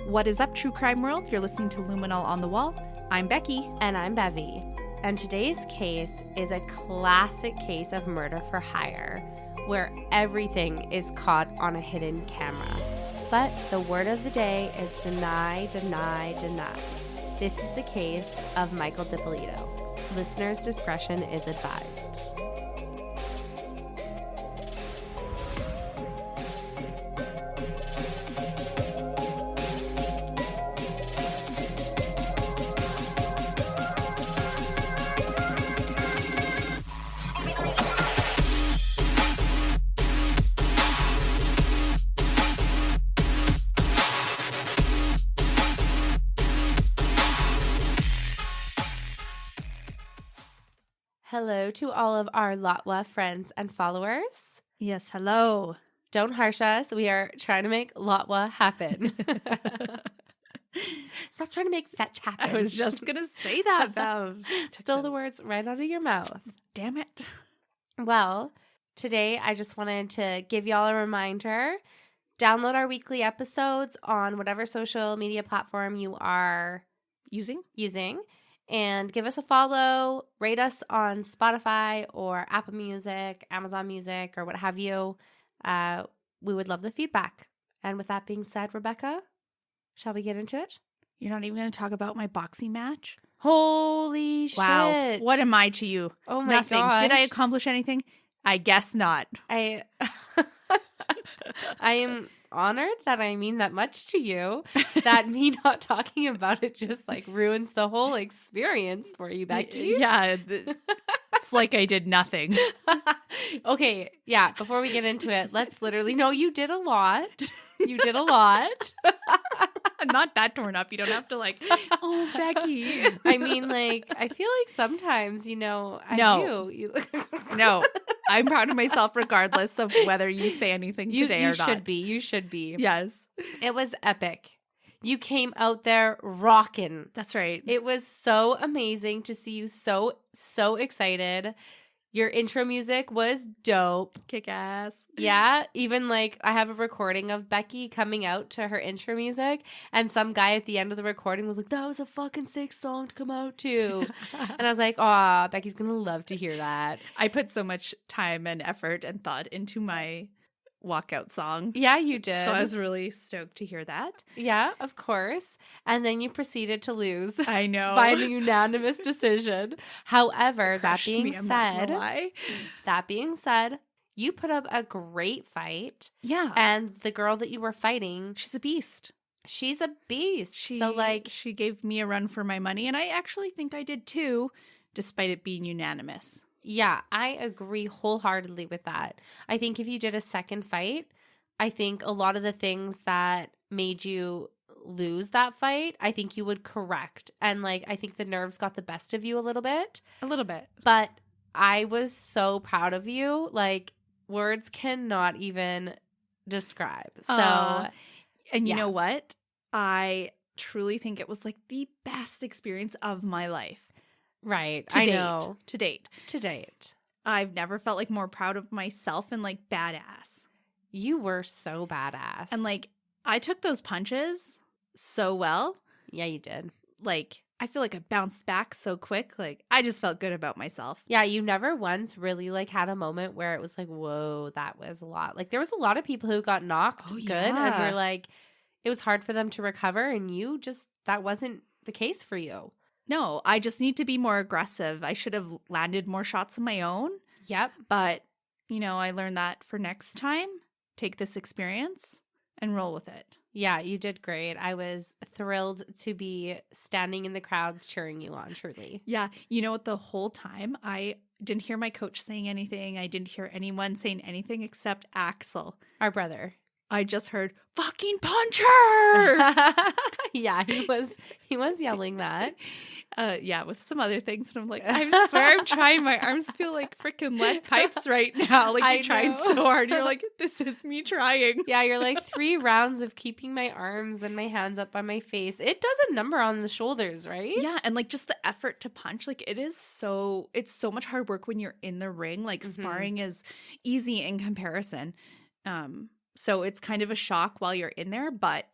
What is up, true crime world? You're listening to Luminol on the Wall. I'm Becky. And I'm Bevy. And today's case is a classic case of murder for hire, where everything is caught on a hidden camera. But the word of the day is deny, deny, deny. This is the case of Michael Dippolito. Listeners' discretion is advised. Hello to all of our LOTW friends and followers. Yes, hello. Don't harsh us. We are trying to make LOTW happen. Stop trying to make fetch happen. I was just going to say that, Bev. Stole the words right out of your mouth. Damn it. Well, today I just wanted to give y'all a reminder. Download our weekly episodes on whatever social media platform you are using. And give us a follow, rate us on Spotify or Apple Music, Amazon Music, or what have you. We would love the feedback. And with that being said, Rebecca, shall we get into it? You're not even going to talk about my boxing match? Holy shit. Wow. What am I to you? Oh my Nothing. gosh. Did I accomplish anything? I guess not. I am honored that I mean that much to you, that me not talking about it just like ruins the whole experience for you, Becky. Yeah, it's like I did nothing. Okay, yeah, before we get into it, let's literally, no, you did a lot. You did a lot. I'm not that torn up. You don't have to like, oh, Becky. I mean, like, I feel like sometimes, you know, I do. No, I'm proud of myself regardless of whether you say anything today or not. You should be. Yes. It was epic. You came out there rocking. That's right. It was so amazing to see you so excited. Your intro music was dope. Kick ass. Yeah. Even like I have a recording of Becky coming out to her intro music, and some guy at the end of the recording was like, that was a fucking sick song to come out to. And I was like, aw, Becky's going to love to hear that. I put so much time and effort and thought into my walkout song. Yeah, you did. So I was really stoked to hear that. Yeah, of course. And then you proceeded to lose. I know. By a unanimous decision. However, that being said, you put up a great fight. Yeah. And the girl that you were fighting, she's a beast. She's a beast. She gave me a run for my money, and I actually think I did too, despite it being unanimous. Yeah, I agree wholeheartedly with that. I think if you did a second fight, I think a lot of the things that made you lose that fight, I think you would correct. And like, I think the nerves got the best of you a little bit. A little bit. But I was so proud of you. Like, words cannot even describe. So, and you know what? I truly think it was like the best experience of my life. Right. To date. I've never felt like more proud of myself and like badass. You were so badass. And like, I took those punches so well. Yeah, you did. Like, I feel like I bounced back so quick. Like, I just felt good about myself. Yeah, you never once really like had a moment where it was like, whoa, that was a lot. Like, there was a lot of people who got knocked good and were like, it was hard for them to recover, and you just, that wasn't the case for you. No, I just need to be more aggressive. I should have landed more shots of my own. Yep. But, you know, I learned that for next time, take this experience and roll with it. Yeah, you did great. I was thrilled to be standing in the crowds cheering you on, truly. Yeah. You know what? The whole time, I didn't hear my coach saying anything. I didn't hear anyone saying anything except Axel. Our brother. I just heard, fucking punch her! Yeah, he was yelling that. Yeah, with some other things. And I'm like, I swear I'm trying. My arms feel like freaking lead pipes right now. Like, you're trying so hard. You're like, this is me trying. Yeah, you're like 3 rounds of keeping my arms and my hands up by my face. It does a number on the shoulders, right? Yeah, and like just the effort to punch. Like, it's so much hard work when you're in the ring. Like, sparring is easy in comparison. So it's kind of a shock while you're in there, but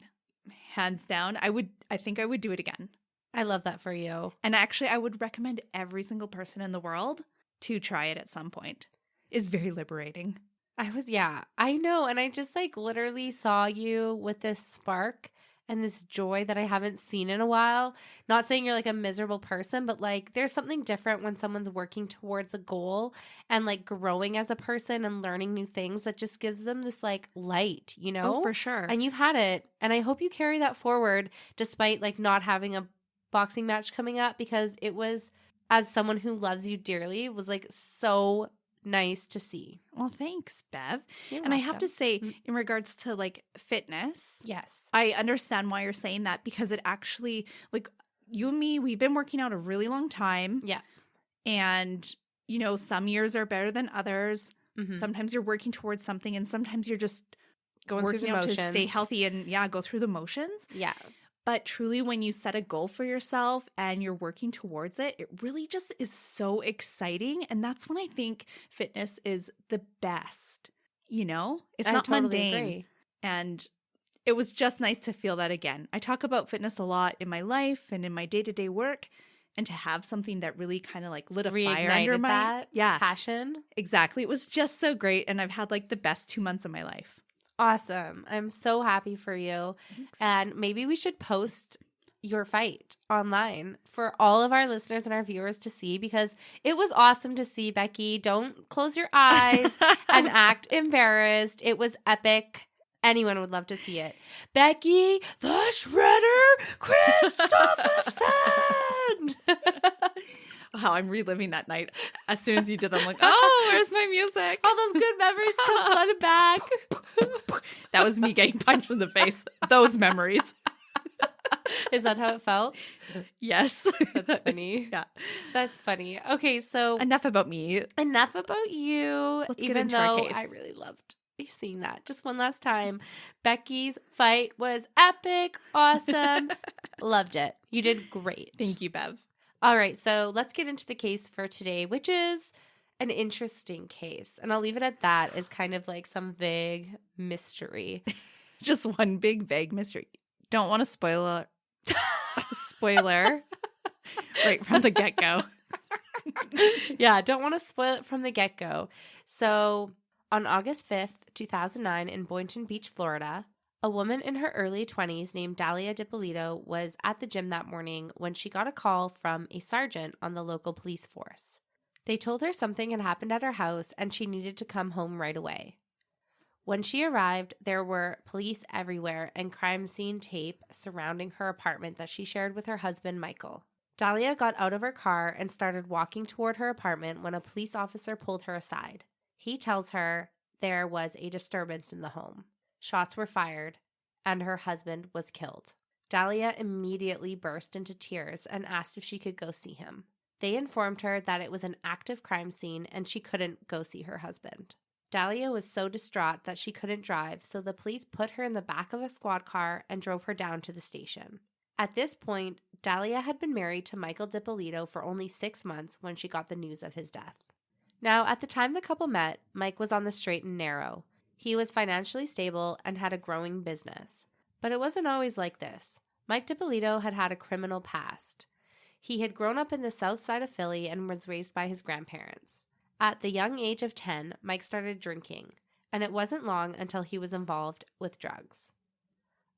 hands down. I think I would do it again. I love that for you. And actually, I would recommend every single person in the world to try it at some point. It's very liberating. I know. And I just like literally saw you with this spark and this joy that I haven't seen in a while. Not saying you're like a miserable person, but like there's something different when someone's working towards a goal and like growing as a person and learning new things that just gives them this like light, you know? Oh, for sure. And you've had it. And I hope you carry that forward despite like not having a boxing match coming up, because it was, as someone who loves you dearly, was like so nice to see. Well, thanks, Bev. You're and welcome. I have to say, in regards to like fitness, Yes. I understand why you're saying that, because it actually, like, you and me, we've been working out a really long time. Yeah. And, you know, some years are better than others. Mm-hmm. Sometimes you're working towards something and sometimes you're just Going working through the out motions to stay healthy and, go through the motions. Yeah. But truly, when you set a goal for yourself and you're working towards it, it really just is so exciting. And that's when I think fitness is the best. You know, it's not totally mundane. agree. And it was just nice to feel that again. I talk about fitness a lot in my life and in my day-to-day work. And to have something that really kind of like lit a fire under my passion. Exactly. It was just so great. And I've had like the best 2 months of my life. Awesome. I'm so happy for you. Thanks. And maybe we should post your fight online for all of our listeners and our viewers to see, because it was awesome to see. Becky, don't close your eyes and act embarrassed. It was epic. Anyone would love to see it. Becky, the Shredder Christopherson. Wow, I'm reliving that night. As soon as you did that, I'm like, oh, where's my music? All those good memories come flooded back. That was me getting punched in the face. Those memories. Is that how it felt? Yes. That's funny. Yeah. That's funny. Okay, so enough about me. Enough about you. Let's even get into our though case. I really loved seeing that. Just one last time. Becky's fight was epic. Awesome. Loved it. You did great. Thank you, Bev. All right, so let's get into the case for today, which is an interesting case. And I'll leave it at that, as kind of like some vague mystery. Just one big vague mystery. Don't want to spoiler right from the get-go. Yeah, don't want to spoil it from the get-go. So on August 5th, 2009, in Boynton Beach, Florida, a woman in her early 20s named Dalia Dippolito was at the gym that morning when she got a call from a sergeant on the local police force. They told her something had happened at her house and she needed to come home right away. When she arrived, there were police everywhere and crime scene tape surrounding her apartment that she shared with her husband, Michael. Dalia got out of her car and started walking toward her apartment when a police officer pulled her aside. He tells her there was a disturbance in the home. Shots were fired, and her husband was killed. Dalia immediately burst into tears and asked if she could go see him. They informed her that it was an active crime scene and she couldn't go see her husband. Dalia was so distraught that she couldn't drive, so the police put her in the back of a squad car and drove her down to the station. At this point, Dalia had been married to Michael Dippolito for only 6 months when she got the news of his death. Now, at the time the couple met, Mike was on the straight and narrow. He was financially stable and had a growing business. But it wasn't always like this. Mike Dippolito had had a criminal past. He had grown up in the south side of Philly and was raised by his grandparents. At the young age of 10, Mike started drinking, and it wasn't long until he was involved with drugs.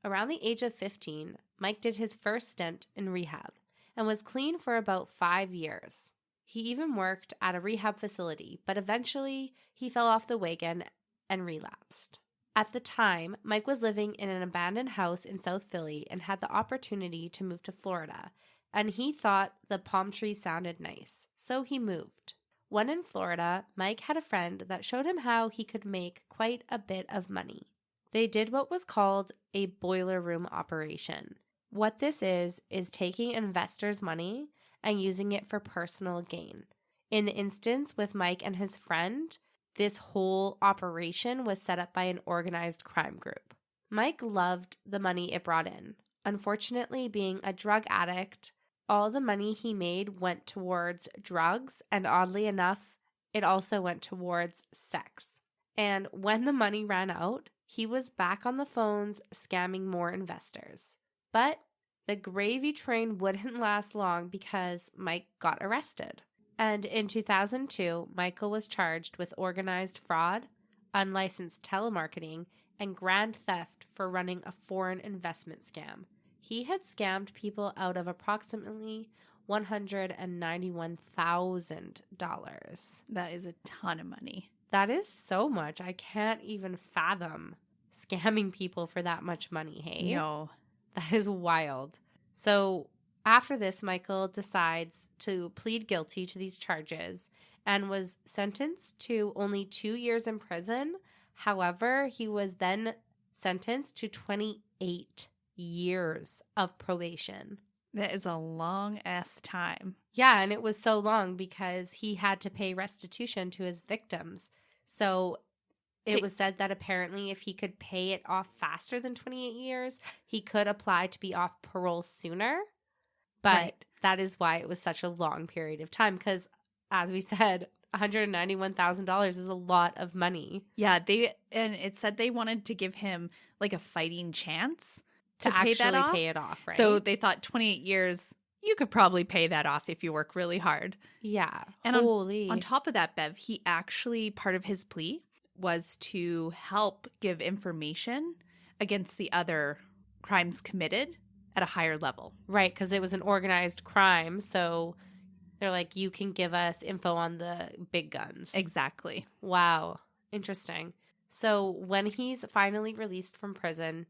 Around the age of 15, Mike did his first stint in rehab and was clean for about 5 years. He even worked at a rehab facility, but eventually he fell off the wagon and relapsed. At the time, Mike was living in an abandoned house in South Philly and had the opportunity to move to Florida, and he thought the palm trees sounded nice, so he moved. When in Florida, Mike had a friend that showed him how he could make quite a bit of money. They did what was called a boiler room operation. What this is taking investors' money and using it for personal gain. In the instance with Mike and his friend, this whole operation was set up by an organized crime group. Mike loved the money it brought in. Unfortunately, being a drug addict, all the money he made went towards drugs, and oddly enough, it also went towards sex. And when the money ran out, he was back on the phones scamming more investors. But the gravy train wouldn't last long because Mike got arrested. And in 2002, Michael was charged with organized fraud, unlicensed telemarketing, and grand theft for running a foreign investment scam. He had scammed people out of approximately $191,000. That is a ton of money. That is so much. I can't even fathom scamming people for that much money, hey? No. That is wild. So after this, Michael decides to plead guilty to these charges and was sentenced to only 2 years in prison. However, he was then sentenced to 28 years of probation. That is a long-ass time. Yeah, and it was so long because he had to pay restitution to his victims. So it was said that apparently if he could pay it off faster than 28 years, he could apply to be off parole sooner. But that is why it was such a long period of time because, as we said, $191,000 is a lot of money. Yeah, and it said they wanted to give him like a fighting chance to actually pay it off, right? So they thought 28 years, you could probably pay that off if you work really hard. Yeah. And holy. On top of that, Bev, he actually, part of his plea was to help give information against the other crimes committed at a higher level. Right, because it was an organized crime, so they're like, you can give us info on the big guns. Exactly. Wow. Interesting. So when he's finally released from prison,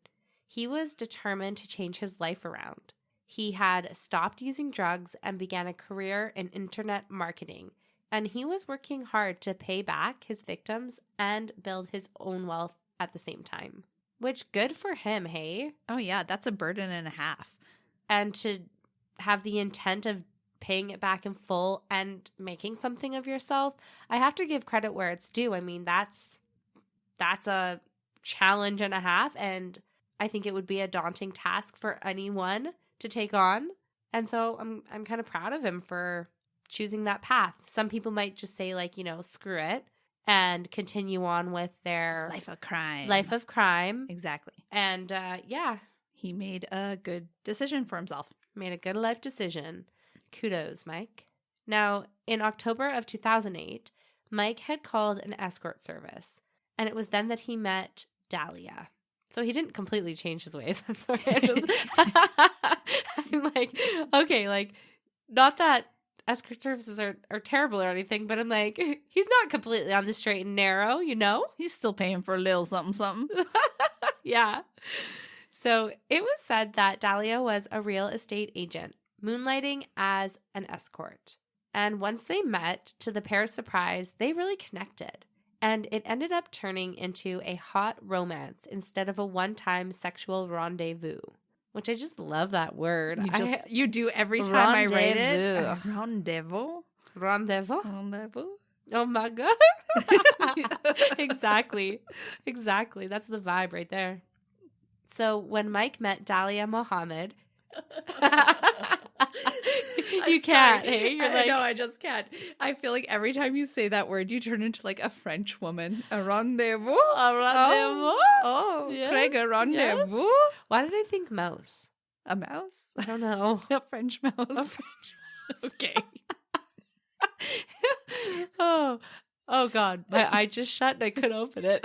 he was determined to change his life around. He had stopped using drugs and began a career in internet marketing. And he was working hard to pay back his victims and build his own wealth at the same time. Which, good for him, hey? Oh, yeah, that's a burden and a half. And to have the intent of paying it back in full and making something of yourself, I have to give credit where it's due. I mean, that's a challenge and a half, and I think it would be a daunting task for anyone to take on. And so I'm kind of proud of him for choosing that path. Some people might just say, like, screw it and continue on with their life of crime. Exactly. And he made a good decision for himself. Made a good life decision. Kudos, Mike. Now, in October of 2008, Mike had called an escort service, and it was then that he met Dalia. So he didn't completely change his ways. I'm sorry. I'm like, okay, like, not that escort services are terrible or anything, but I'm like, he's not completely on the straight and narrow, He's still paying for a little something. Yeah. So it was said that Dalia was a real estate agent, moonlighting as an escort. And once they met, to the pair's surprise, they really connected. And it ended up turning into a hot romance instead of a one-time sexual rendezvous, which I just love that word. You do every time I write it. Rendezvous. Oh my God. Exactly. That's the vibe right there. So when Mike met Dalia Mohammed, you can't. Hey, you're like, no, I just can't. I feel like every time you say that word, you turn into like a French woman. A rendezvous. Oh, yes, Craig, a rendezvous. Yes. Why did I think mouse? A mouse? I don't know. A French mouse. Okay. Oh God, my eye just shut and I couldn't open it.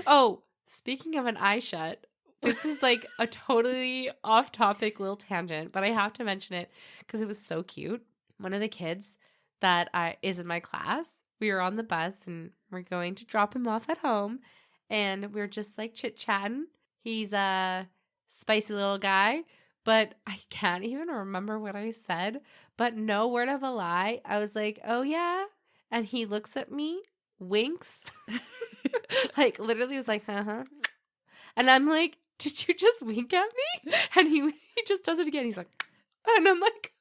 Oh, speaking of an eye shut. This is like a totally off-topic little tangent, but I have to mention it because it was so cute. One of the kids that is in my class, we were on the bus and we're going to drop him off at home, and we're just like chit-chatting. He's a spicy little guy, but I can't even remember what I said, but no word of a lie. I was like, oh yeah, and he looks at me, winks, like literally was like, uh-huh. And I'm like, did you just wink at me? And he just does it again. He's like, and I'm like,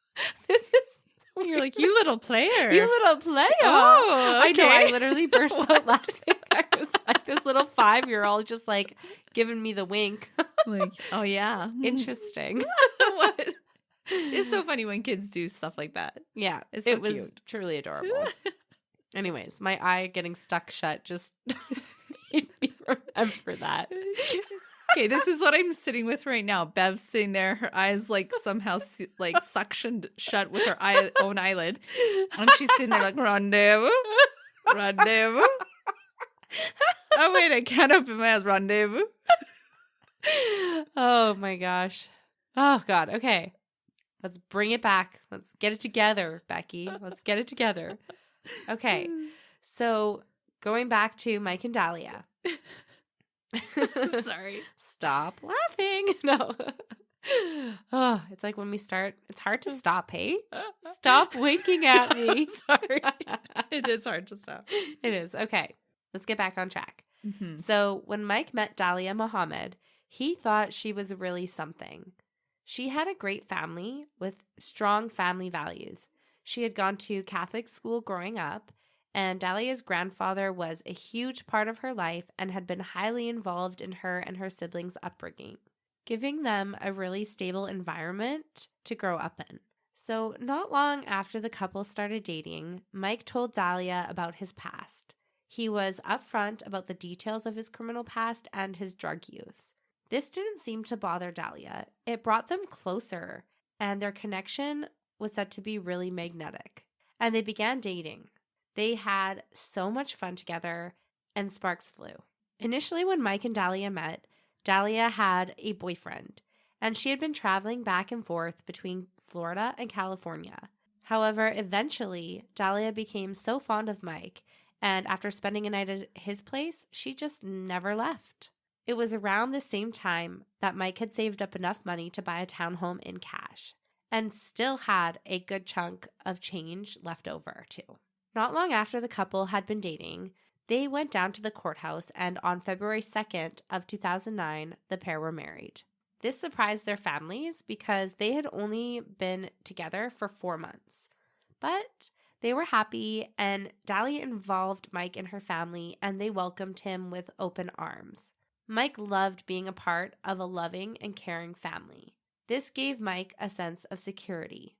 this is weird. You're like, you little player. You little player. Oh, okay. I know. I literally burst out laughing. I was like this little 5-year-old just like giving me the wink. Like, oh yeah. Interesting. What? It's so funny when kids do stuff like that. Yeah. It's so it was cute. Truly adorable. Anyways, my eye getting stuck shut just made me remember that. Okay, this is what I'm sitting with right now. Bev's sitting there, her eyes like somehow like suctioned shut with her own eyelid. And she's sitting there like, rendezvous, rendezvous. Oh, wait, I can't open my eyes, rendezvous. Oh my gosh. Oh God. Okay. Let's bring it back. Let's get it together, Becky. Let's get it together. Okay. So going back to Mike and Dalia. Sorry. Stop laughing. No. Oh, it's like when we start, it's hard to stop, hey? Stop winking at me. Sorry. It is hard to stop. It is. Okay. Let's get back on track. Mm-hmm. So when Mike met Dalia Muhammad, he thought she was really something. She had a great family with strong family values. She had gone to Catholic school growing up, and Dalia's grandfather was a huge part of her life and had been highly involved in her and her siblings' upbringing, giving them a really stable environment to grow up in. So not long after the couple started dating, Mike told Dalia about his past. He was upfront about the details of his criminal past and his drug use. This didn't seem to bother Dalia. It brought them closer, and their connection was said to be really magnetic. And they began dating. They had so much fun together, and sparks flew. Initially, when Mike and Dalia met, Dalia had a boyfriend, and she had been traveling back and forth between Florida and California. However, eventually, Dalia became so fond of Mike, and after spending a night at his place, she just never left. It was around the same time that Mike had saved up enough money to buy a townhome in cash, and still had a good chunk of change left over, too. Not long after the couple had been dating, they went down to the courthouse, and on February 2nd of 2009, the pair were married. This surprised their families because they had only been together for 4 months. But they were happy, and Dalia involved Mike in her family, and they welcomed him with open arms. Mike loved being a part of a loving and caring family. This gave Mike a sense of security.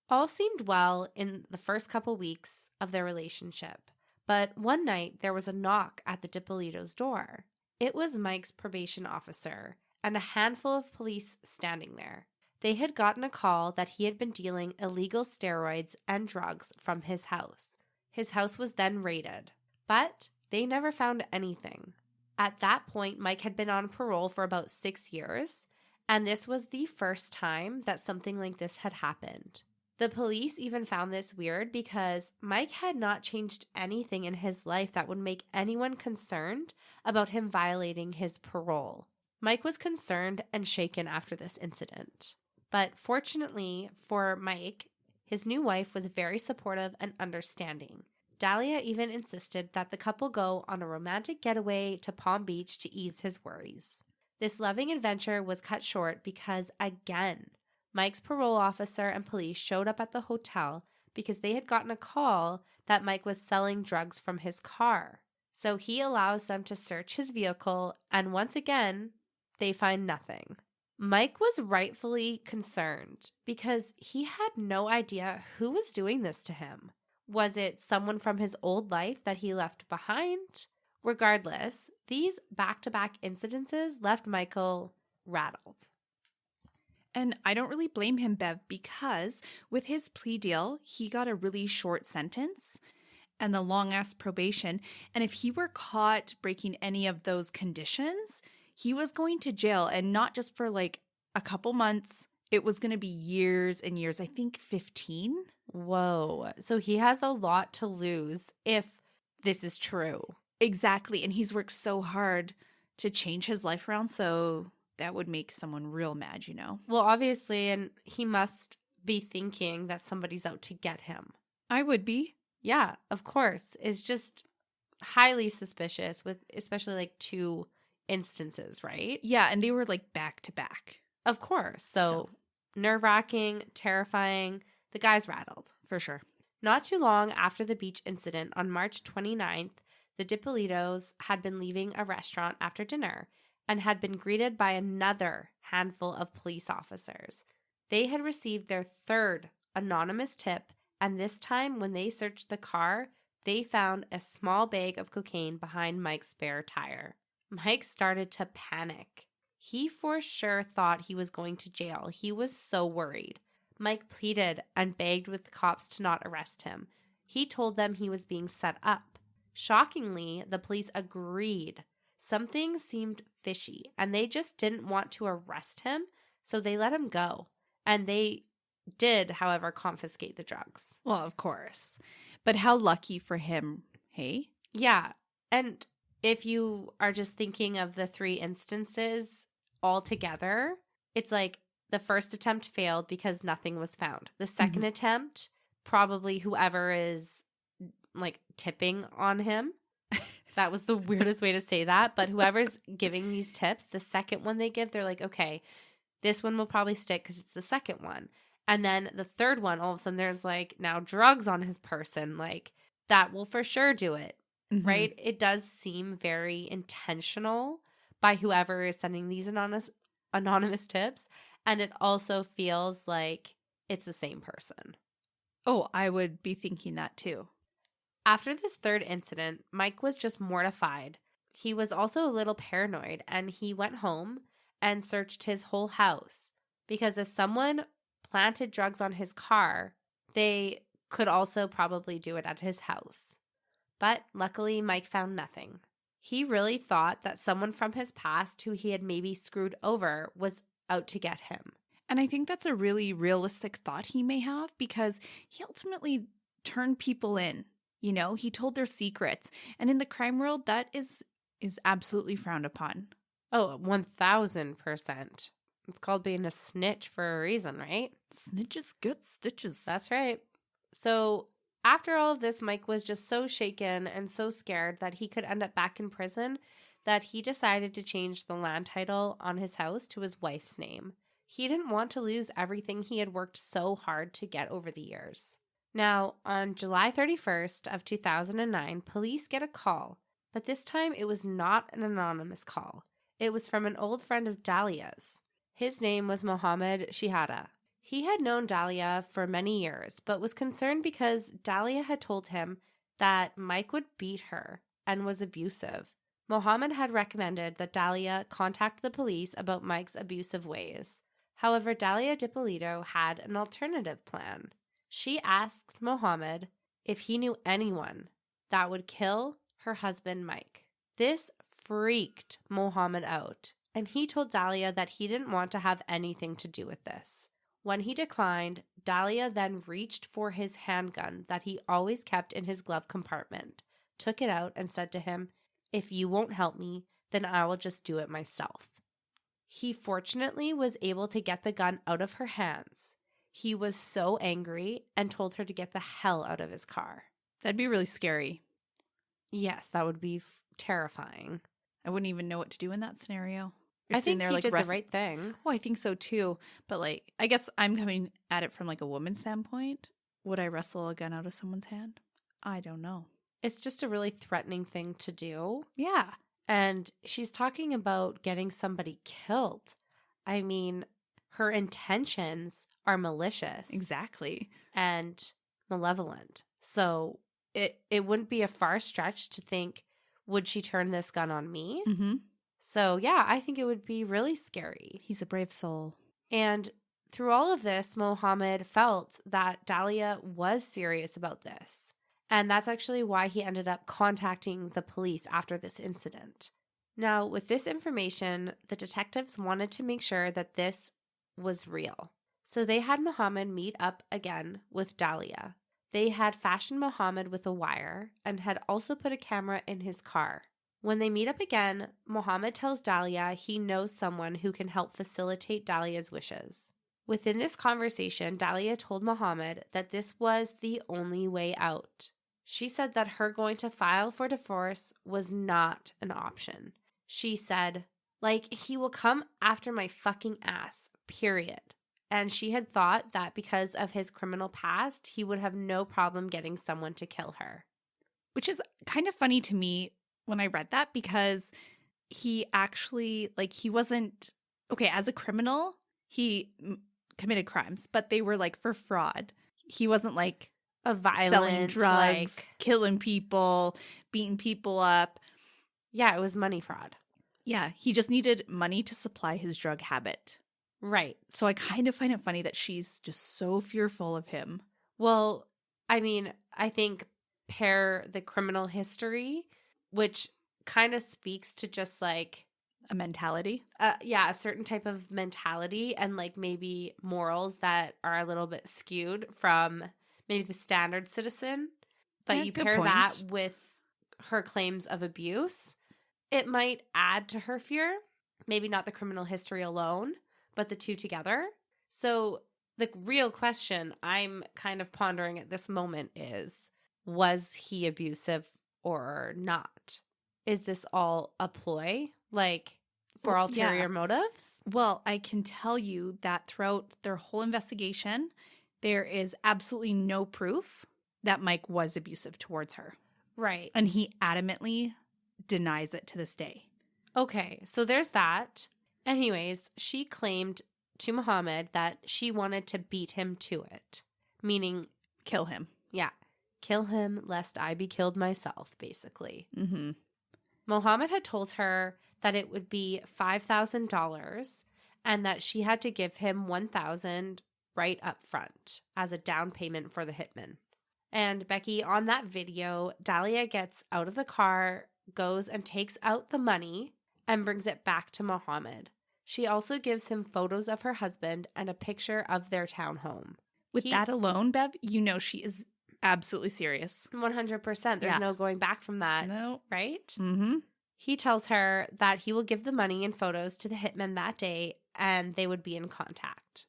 All seemed well in the first couple weeks of their relationship, but one night there was a knock at the Dippolito's door. It was Mike's probation officer and a handful of police standing there. They had gotten a call that he had been dealing illegal steroids and drugs from his house. His house was then raided, but they never found anything. At that point, Mike had been on parole for about 6 years, and this was the first time that something like this had happened. The police even found this weird because Mike had not changed anything in his life that would make anyone concerned about him violating his parole. Mike was concerned and shaken after this incident. But fortunately for Mike, his new wife was very supportive and understanding. Dalia even insisted that the couple go on a romantic getaway to Palm Beach to ease his worries. This loving adventure was cut short because, again, Mike's parole officer and police showed up at the hotel because they had gotten a call that Mike was selling drugs from his car. So he allows them to search his vehicle, and once again, they find nothing. Mike was rightfully concerned because he had no idea who was doing this to him. Was it someone from his old life that he left behind? Regardless, these back-to-back incidences left Michael rattled. And I don't really blame him, Bev, because with his plea deal, he got a really short sentence and the long-ass probation. And if he were caught breaking any of those conditions, he was going to jail, and not just for like a couple months. It was going to be years and years, I think 15. Whoa. So he has a lot to lose if this is true. Exactly. And he's worked so hard to change his life around, so that would make someone real mad, you know? Well, obviously, and he must be thinking that somebody's out to get him. I would be. Yeah, of course. It's just highly suspicious with especially like 2 instances, right? Yeah, and they were like back to back. Of course. So nerve-wracking, terrifying. The guy's rattled. For sure. Not too long after the beach incident on March 29th, the Dippolitos had been leaving a restaurant after dinner and had been greeted by another handful of police officers. They had received their 3rd anonymous tip, and this time when they searched the car, they found a small bag of cocaine behind Mike's spare tire. Mike started to panic. He for sure thought he was going to jail. He was so worried. Mike pleaded and begged with the cops to not arrest him. He told them he was being set up. Shockingly, the police agreed. Something seemed fishy, and they just didn't want to arrest him, so they let him go. And they did, however, confiscate the drugs. Well, of course. But how lucky for him, hey? Yeah. And if you are just thinking of the 3 instances all together, it's like the first attempt failed because nothing was found. The second attempt, probably whoever is like tipping on him. That was the weirdest way to say that. But whoever's giving these tips, the second one they give, they're like, okay, this one will probably stick because it's the second one. And then the third one, all of a sudden there's like now drugs on his person. Like that will for sure do it, right? It does seem very intentional by whoever is sending these anonymous tips. And it also feels like it's the same person. Oh, I would be thinking that too. After this third incident, Mike was just mortified. He was also a little paranoid, and he went home and searched his whole house because if someone planted drugs on his car, they could also probably do it at his house. But luckily, Mike found nothing. He really thought that someone from his past who he had maybe screwed over was out to get him. And I think that's a really realistic thought he may have because he ultimately turned people in. You know, he told their secrets. And in the crime world, that is absolutely frowned upon. Oh, 1,000%. It's called being a snitch for a reason, right? Snitches get stitches. That's right. So after all of this, Mike was just so shaken and so scared that he could end up back in prison that he decided to change the land title on his house to his wife's name. He didn't want to lose everything he had worked so hard to get over the years. Now, on July 31st of 2009, police get a call, but this time it was not an anonymous call. It was from an old friend of Dalia's. His name was Mohammed Shihada. He had known Dalia for many years, but was concerned because Dalia had told him that Mike would beat her and was abusive. Mohammed had recommended that Dalia contact the police about Mike's abusive ways. However, Dalia Dippolito had an alternative plan. She asked Mohammed if he knew anyone that would kill her husband, Mike. This freaked Mohammed out, and he told Dalia that he didn't want to have anything to do with this. When he declined, Dalia then reached for his handgun that he always kept in his glove compartment, took it out, and said to him, "If you won't help me, then I will just do it myself." He fortunately was able to get the gun out of her hands. He was so angry and told her to get the hell out of his car. That'd be really scary. Yes, that would be terrifying. I wouldn't even know what to do in that scenario. I think he did the right thing. Oh, I think so too. But like, I guess I'm coming at it from like a woman's standpoint. Would I wrestle a gun out of someone's hand? I don't know. It's just a really threatening thing to do. Yeah. And she's talking about getting somebody killed. I mean, her intentions are malicious. Exactly. And malevolent. So it wouldn't be a far stretch to think, would she turn this gun on me? Mm-hmm. So yeah, I think it would be really scary. He's a brave soul. And through all of this, Mohammed felt that Dalia was serious about this. And that's actually why he ended up contacting the police after this incident. Now, with this information, the detectives wanted to make sure that this was real. So they had Mohammed meet up again with Dalia. They had fashioned Mohammed with a wire and had also put a camera in his car. When they meet up again, Mohammed tells Dalia he knows someone who can help facilitate Dalia's wishes. Within this conversation, Dalia told Mohammed that this was the only way out. She said that her going to file for divorce was not an option. She said, like, he will come after my fucking ass, period. And she had thought that because of his criminal past, he would have no problem getting someone to kill her. Which is kind of funny to me when I read that because he actually, like, he wasn't, okay, as a criminal, he committed crimes, but they were, like, for fraud. He wasn't, like, a violent, selling drugs, killing people, beating people up. Yeah, it was money fraud. Yeah, he just needed money to supply his drug habit. Right. So I kind of find it funny that she's just so fearful of him. Well, I mean, I think pair the criminal history, which kind of speaks to just like A mentality. a certain type of mentality and like maybe morals that are a little bit skewed from maybe the standard citizen. But Yeah, you good pair point. that with her claims of abuse, it might add to her fear. Maybe not the criminal history alone, but the two together. So the real question I'm kind of pondering at this moment is, was he abusive or not? Is this all a ploy, like for Well, ulterior yeah. motives? Well, I can tell you that throughout their whole investigation, there is absolutely no proof that Mike was abusive towards her. Right. And he adamantly denies it to this day. Okay, so there's that. Anyways, she claimed to Muhammad that she wanted to beat him to it, meaning, Kill him. yeah, kill him lest I be killed myself, basically. Mm-hmm. Muhammad had told her that it would be $5,000 and that she had to give him $1,000 right up front as a down payment for the hitman. And Becky, on that video, Dalia gets out of the car, goes and takes out the money and brings it back to Muhammad. She also gives him photos of her husband and a picture of their townhome. With that alone, Bev, you know she is absolutely serious. 100%. There's Yeah. no going back from that, No. right? Mm-hmm. He tells her that he will give the money and photos to the hitman that day and they would be in contact.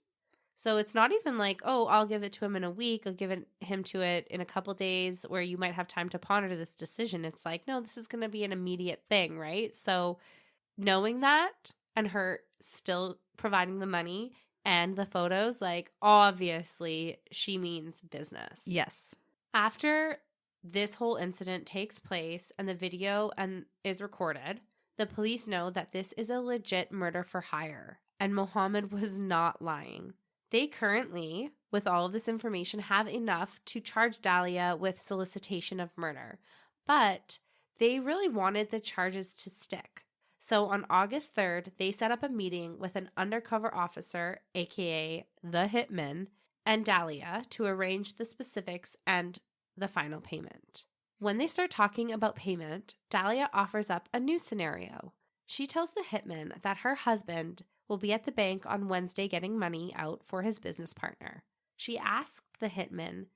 So it's not even like, oh, I'll give it to him in a week. I'll give him to it in a couple days where you might have time to ponder this decision. It's like, no, this is going to be an immediate thing, right? So knowing that and her still providing the money and the photos, like obviously she means business. Yes. After this whole incident takes place and the video is recorded, the police know that this is a legit murder for hire and Muhammad was not lying. They currently, with all of this information, have enough to charge Dalia with solicitation of murder, but they really wanted the charges to stick. So on August 3rd, they set up a meeting with an undercover officer, aka the hitman, and Dalia to arrange the specifics and the final payment. When they start talking about payment, Dalia offers up a new scenario. She tells the hitman that her husband will be at the bank on Wednesday getting money out for his business partner. She asked the hitman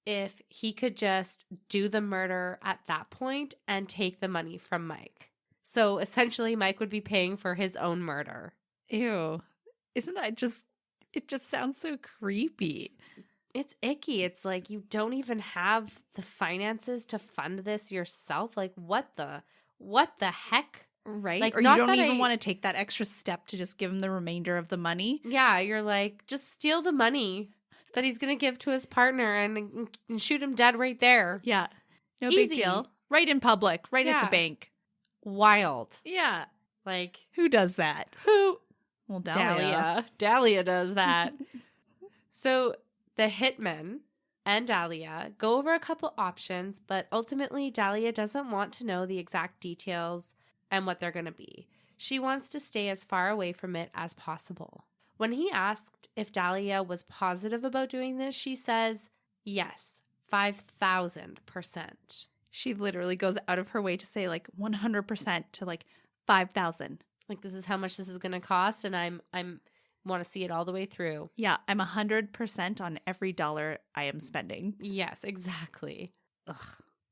if he could just do the murder at that point and take the money from Mike. So essentially, Mike would be paying for his own murder. Ew. Isn't that just, it just sounds so creepy. It's icky. It's like you don't even have the finances to fund this yourself. Like what the heck? Right? Like, Or you not don't that even I- want to take that extra step to just give him the remainder of the money. Yeah, you're like, just steal the money that he's going to give to his partner and shoot him dead right there. Yeah. No Easy. big deal. Right in public, right at Yeah. the bank. Wild. Yeah. Like, Who does that? who? Well, Dalia. Dalia does that. So the hitman and Dalia go over a couple options, but ultimately Dalia doesn't want to know the exact details and what they're going to be. She wants to stay as far away from it as possible. When he asked if Dalia was positive about doing this, she says, yes, 5,000%. She literally goes out of her way to say like 100% to like 5,000. Like, this is how much this is going to cost, and I'm want to see it all the way through. Yeah, I'm 100% on every dollar I am spending. Yes, exactly. Ugh.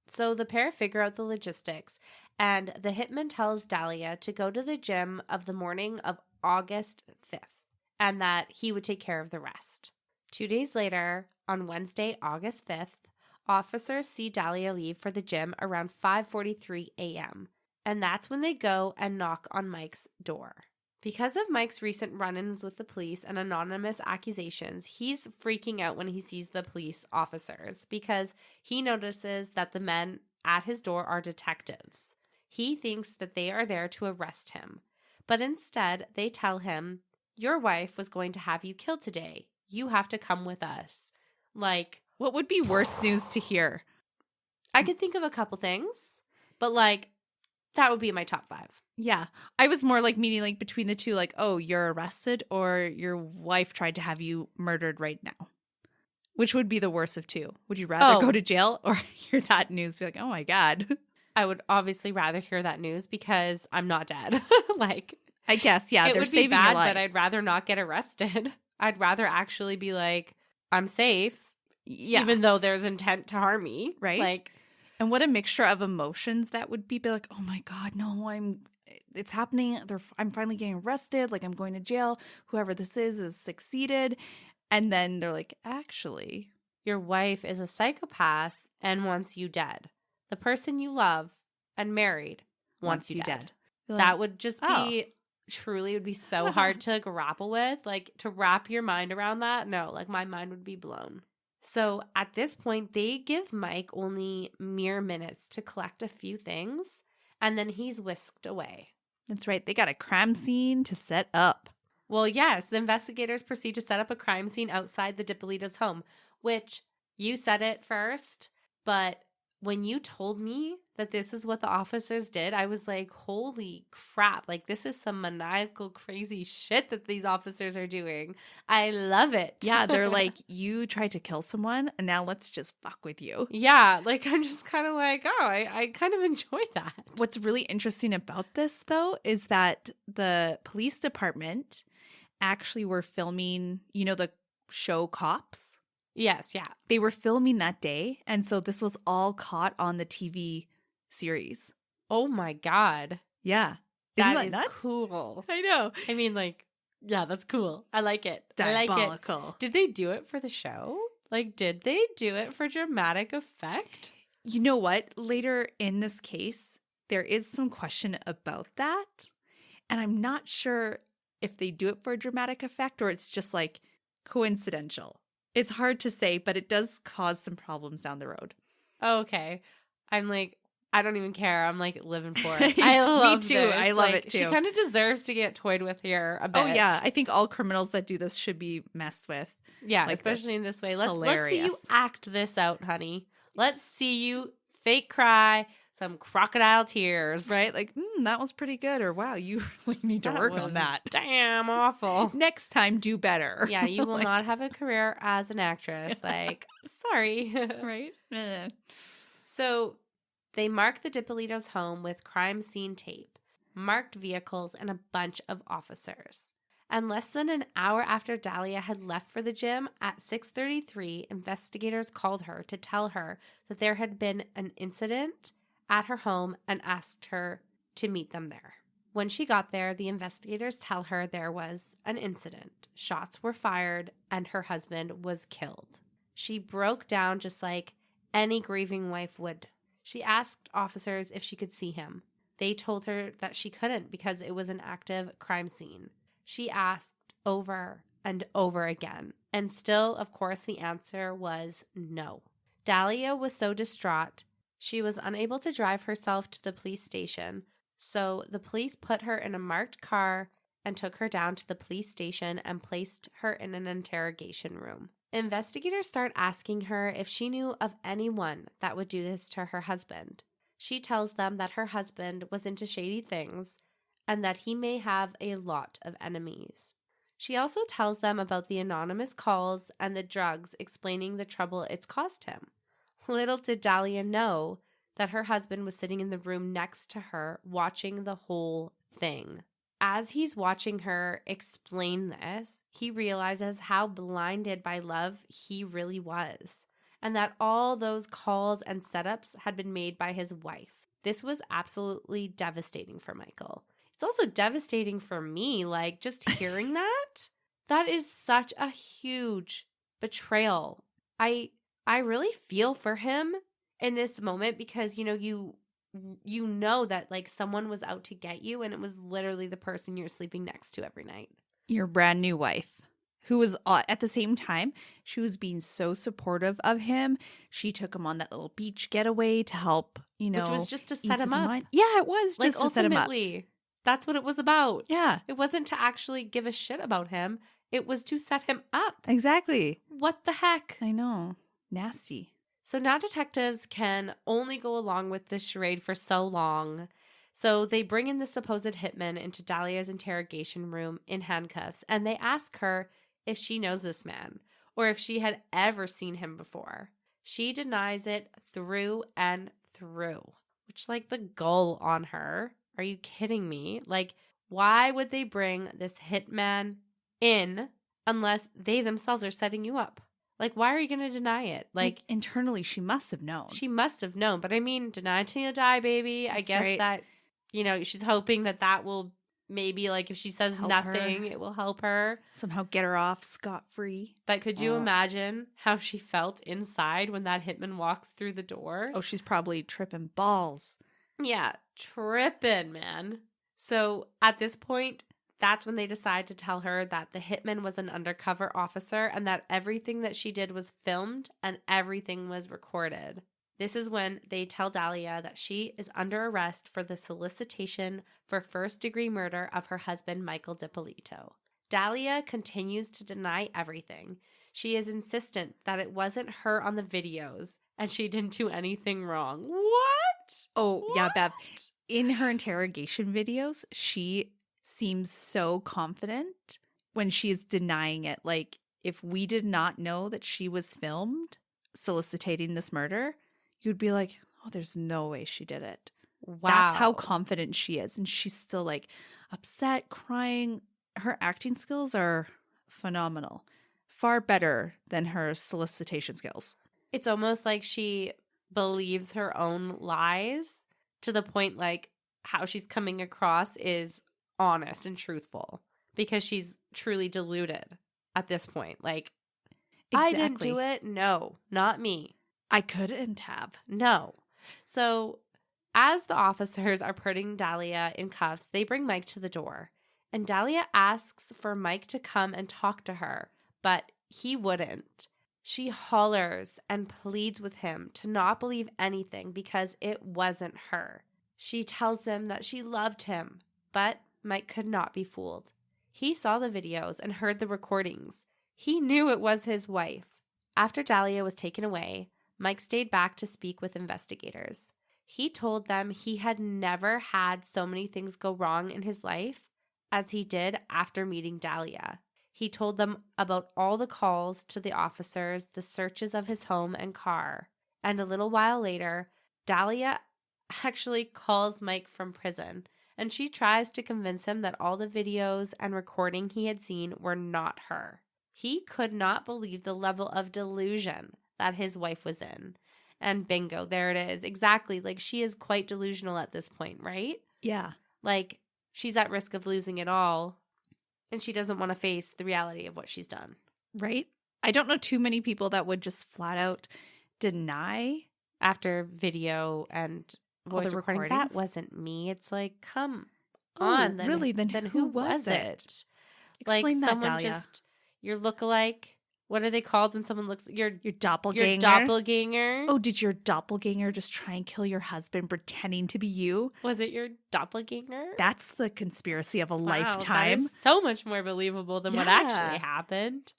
So the pair figure out the logistics, and the hitman tells Dalia to go to the gym of the morning of August 5th, and that he would take care of the rest. 2 days later, on Wednesday, August 5th, officers see Dalia leave for the gym around 5:43 a.m., and that's when they go and knock on Mike's door. Because of Mike's recent run-ins with the police and anonymous accusations, he's freaking out when he sees the police officers because he notices that the men at his door are detectives. He thinks that they are there to arrest him, but instead they tell him, your wife was going to have you killed today. You have to come with us. Like, What would be worse news to hear? I could think of a couple things, but like, that would be my top 5. Yeah. I was more like meaning like between the two, like, oh, you're arrested or your wife tried to have you murdered right now. Which would be the worst of two? Would you rather go to jail or hear that news? Be like, oh my God. I would obviously rather hear that news because I'm not dead. Like, I guess, yeah, it they're would saving be bad, your life. but I'd rather not get arrested. I'd rather actually be like, I'm safe, even though there's intent to harm me. Right? Like, and what a mixture of emotions that would be like, oh my God, no, it's happening. I'm finally getting arrested. Like, I'm going to jail. Whoever this is succeeded. And then they're like, actually, your wife is a psychopath and wants you dead. The person you love and married wants you dead. That would just be truly would be so hard to grapple with. Like, to wrap your mind around that. No, like, my mind would be blown. So at this point, they give Mike only mere minutes to collect a few things, and then he's whisked away. That's right. They got a crime scene to set up. Well, yes, the investigators proceed to set up a crime scene outside the Dippolito's home, which you said it first, but when you told me that this is what the officers did, I was like, holy crap, like, this is some maniacal, crazy shit that these officers are doing. I love it. Yeah, they're like, you tried to kill someone, and now let's just fuck with you. Yeah, like, I'm just kind of like, oh, I kind of enjoy that. What's really interesting about this, though, is that the police department actually were filming, the show Cops? Yes, yeah. They were filming that day, and so this was all caught on the TV series. Oh my God. Yeah. Isn't that is nuts? Cool. I know. I mean, like, yeah, that's cool. I like it. Diabolical. I like it. Did they do it for the show? Like, did they do it for dramatic effect? You know what? Later in this case, there is some question about that, and I'm not sure if they do it for a dramatic effect or it's just like coincidental. It's hard to say, but it does cause some problems down the road. Okay. I'm like, I don't even care. I'm like living for it. I love Me too. this. I love it too. She kind of deserves to get toyed with here a bit. Oh yeah. I think all criminals that do this should be messed with. Yeah, like especially in this way. Let's see you act this out, honey. Let's see you fake cry some crocodile tears. Right? Like, that was pretty good. Or, wow, you really need to work on that. Damn awful. Next time, do better. Yeah, you will not have a career as an actress. Like, sorry. Right? So they mark the Dippolito's home with crime scene tape, marked vehicles, and a bunch of officers. And less than an hour after Dalia had left for the gym, at 6:33, investigators called her to tell her that there had been an incident at her home and asked her to meet them there. When she got there, the investigators tell her there was an incident. Shots were fired and her husband was killed. She broke down just like any grieving wife would. She asked officers if she could see him. They told her that she couldn't because it was an active crime scene. She asked over and over again, and still, of course, the answer was no. Dalia was so distraught, she was unable to drive herself to the police station, so the police put her in a marked car and took her down to the police station and placed her in an interrogation room. Investigators start asking her if she knew of anyone that would do this to her husband. She tells them that her husband was into shady things and that he may have a lot of enemies. She also tells them about the anonymous calls and the drugs, explaining the trouble it's caused him. Little did Dalia know that her husband was sitting in the room next to her, watching the whole thing. As he's watching her explain this, he realizes how blinded by love he really was, and that all those calls and setups had been made by his wife. This was absolutely devastating for Michael. It's also devastating for me, like, just hearing that. That is such a huge betrayal. I really feel for him in this moment because, you know that, like, someone was out to get you and it was literally the person you're sleeping next to every night. Your brand new wife, who was, at the same time, she was being so supportive of him. She took him on that little beach getaway to help, which was just to set him up. Mind. Yeah, it was just to set him up. That's what it was about. Yeah. It wasn't to actually give a shit about him. It was to set him up. Exactly. What the heck? I know. Nasty. So now detectives can only go along with this charade for so long. So they bring in the supposed hitman into Dalia's interrogation room in handcuffs, and they ask her if she knows this man or if she had ever seen him before. She denies it through and through, which, like, the gall on her. Are you kidding me? Like, why would they bring this hitman in unless they themselves are setting you up? Like, why are you going to deny it? Like, internally, she must have known. She must have known. But I mean, deny till you die, baby. I guess that, she's hoping that will maybe, like, if she says help nothing, her. It will help her. Somehow get her off scot-free. But could you imagine how she felt inside when that hitman walks through the doors? Oh, she's probably tripping balls. Yeah, tripping, man. So at this point, that's when they decide to tell her that the hitman was an undercover officer and that everything that she did was filmed and everything was recorded. This is when they tell Dalia that she is under arrest for the solicitation for first-degree murder of her husband, Michael Dippolito. Dalia continues to deny everything. She is insistent that it wasn't her on the videos and she didn't do anything wrong. What? Oh, What? yeah, Bev. In her interrogation videos, she seems so confident when she's denying it. Like, if we did not know that she was filmed soliciting this murder, you'd be like, oh, there's no way she did it. Wow. That's how confident she is. And she's still, like, upset, crying. Her acting skills are phenomenal. Far better than her solicitation skills. It's almost like she believes her own lies to the point, like, how she's coming across is honest and truthful because she's truly deluded at this point. Like, Exactly. I didn't do it. No, not me. I couldn't have. No. So as the officers are putting Dalia in cuffs, they bring Mike to the door. And Dalia asks for Mike to come and talk to her, but he wouldn't. She hollers and pleads with him to not believe anything because it wasn't her. She tells him that she loved him, but Mike could not be fooled. He saw the videos and heard the recordings. He knew it was his wife. After Dalia was taken away, Mike stayed back to speak with investigators. He told them he had never had so many things go wrong in his life as he did after meeting Dalia. He told them about all the calls to the officers, the searches of his home and car. And a little while later, Dalia actually calls Mike from prison, and she tries to convince him that all the videos and recording he had seen were not her. He could not believe the level of delusion that his wife was in. And bingo, there it is. Exactly. Like, she is quite delusional at this point, right? Yeah. Like, she's at risk of losing it all, and she doesn't want to face the reality of what she's done. Right? I don't know too many people that would just flat out deny after video and voice the recording. recordings. That wasn't me. It's like, come Oh, on. really? Then who was it? Explain that, someone Dalia. just, your lookalike. What are they called when someone looks, your doppelganger. Your doppelganger. Oh, did your doppelganger just try and kill your husband pretending to be you? Was it your doppelganger? That's the conspiracy of a Wow, lifetime. that is so much more believable than what actually happened.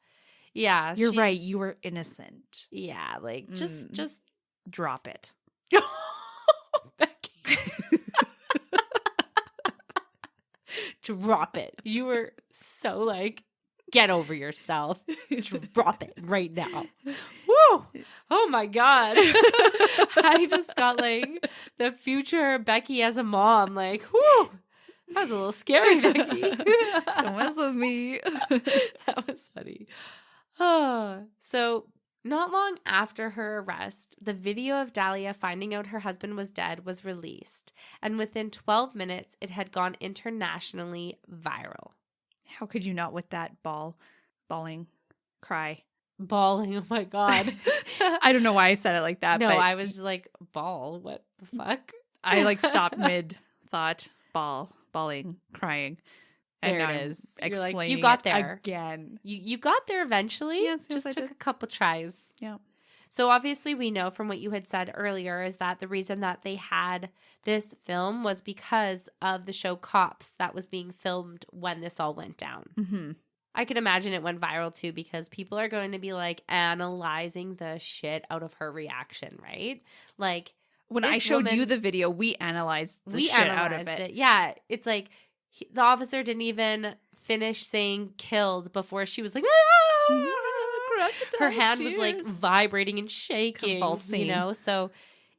Yeah. You're right. You were innocent. Yeah. Like, just drop it. Becky. Drop it. You were so, like, get over yourself. Drop it right now. Woo! Oh my God. I just got, like, the future Becky as a mom. Like, whoo! That was a little scary, Becky. Don't mess with me. That was funny. So not long after her arrest, the video of Dalia finding out her husband was dead was released. And within 12 minutes, it had gone internationally viral. How could you not with that bawling cry? Bawling, oh my God. I don't know why I said it like that. No, but I was like, ball? What the fuck? I like stopped mid thought, bawling, crying. And There now it I'm is. You're like, explaining you got it there. again. You got there eventually. Yes, Just I took did. a couple tries. Yeah. So obviously we know from what you had said earlier is that the reason that they had this film was because of the show Cops that was being filmed when this all went down. Mm-hmm. I can imagine it went viral too because people are going to be like analyzing the shit out of her reaction, right? Like, When I showed you the video, we analyzed the shit out of it. Yeah. It's like the officer didn't even finish saying killed before she was like, ah! Her hand was like vibrating and shaking, convulsing. you know? So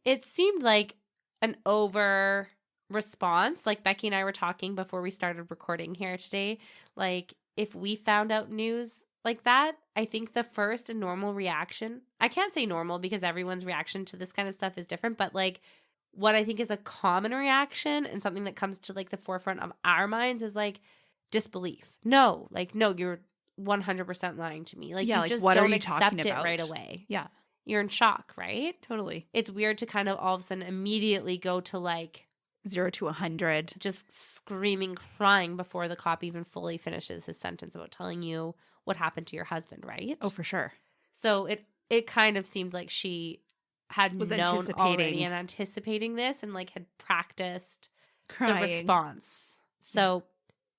it seemed like an over response. Like Becky and I were talking before we started recording here today. Like if we found out news like that, I think the first and normal reaction, I can't say normal because everyone's reaction to this kind of stuff is different, but like what I think is a common reaction and something that comes to like the forefront of our minds is like disbelief. No, you're 100% lying to me. Like, yeah, you like, just what don't are you accept talking it about? right away. Yeah. You're in shock, right? Totally. It's weird to kind of all of a sudden immediately go to like 0 to 100. just screaming, crying before the cop even fully finishes his sentence about telling you what happened to your husband, right? Oh, for sure. So it kind of seemed like she was known already and anticipating this and like had practiced the response. So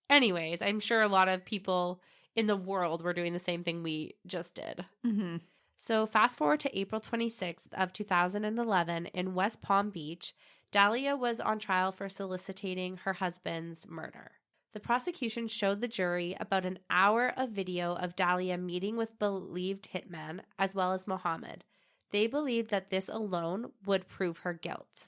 anyways, I'm sure a lot of people in the world were doing the same thing we just did. Mm-hmm. So fast forward to April 26th of 2011 in West Palm Beach, Dalia was on trial for soliciting her husband's murder. The prosecution showed the jury about an hour of video of Dalia meeting with believed hitman as well as Mohammed. They believed that this alone would prove her guilt.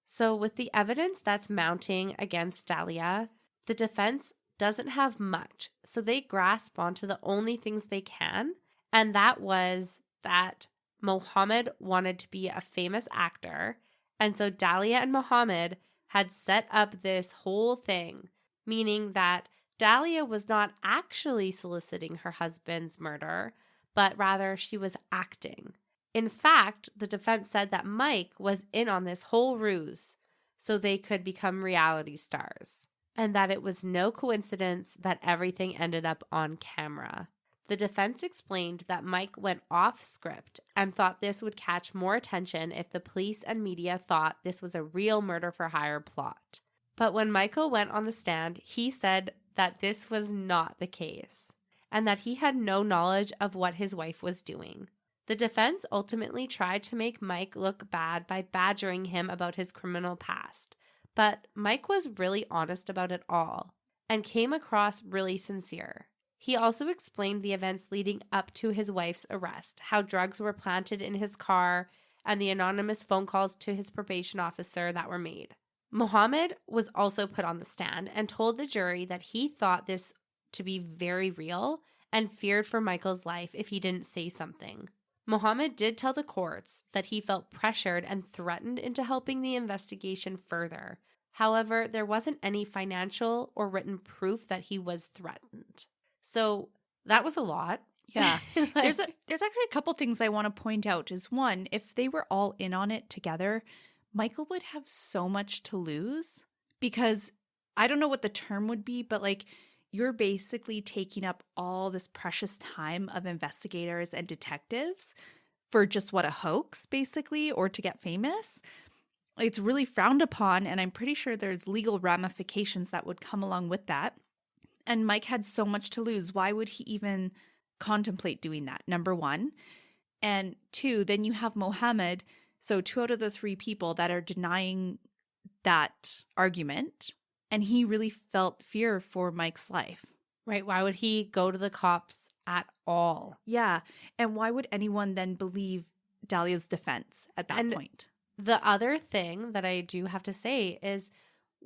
So with the evidence that's mounting against Dalia, the defense doesn't have much. So they grasp onto the only things they can, and that was that Mohammed wanted to be a famous actor. And so Dalia and Mohammed had set up this whole thing, meaning that Dalia was not actually soliciting her husband's murder, but rather she was acting. In fact, the defense said that Mike was in on this whole ruse so they could become reality stars, and that it was no coincidence that everything ended up on camera. The defense explained that Mike went off script and thought this would catch more attention if the police and media thought this was a real murder-for-hire plot. But when Michael went on the stand, he said that this was not the case and that he had no knowledge of what his wife was doing. The defense ultimately tried to make Mike look bad by badgering him about his criminal past, but Mike was really honest about it all and came across really sincere. He also explained the events leading up to his wife's arrest, how drugs were planted in his car, and the anonymous phone calls to his probation officer that were made. Mohammed was also put on the stand and told the jury that he thought this to be very real and feared for Michael's life if he didn't say something. Mohammed did tell the courts that he felt pressured and threatened into helping the investigation further. However, there wasn't any financial or written proof that he was threatened. So that was a lot. Yeah. There's actually a couple things I want to point out. Is one, if they were all in on it together, Michael would have so much to lose because I don't know what the term would be, but like you're basically taking up all this precious time of investigators and detectives for just what, a hoax basically, or to get famous. It's really frowned upon, and I'm pretty sure there's legal ramifications that would come along with that. And Mike had so much to lose. Why would he even contemplate doing that? Number one. And two, then you have Mohammed. So 2 out of the 3 people that are denying that argument. And he really felt fear for Mike's life. Right. Why would he go to the cops at all? Yeah. And why would anyone then believe Dalia's defense at that point? The other thing that I do have to say is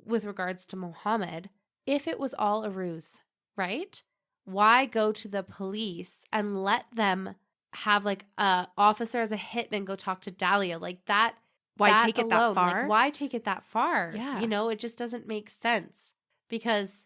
with regards to Mohammed, if it was all a ruse, right? Why go to the police and let them have like a officer as a hitman go talk to Dalia like that? Why take it that far? Like, why take it that far? Yeah. You know, it just doesn't make sense because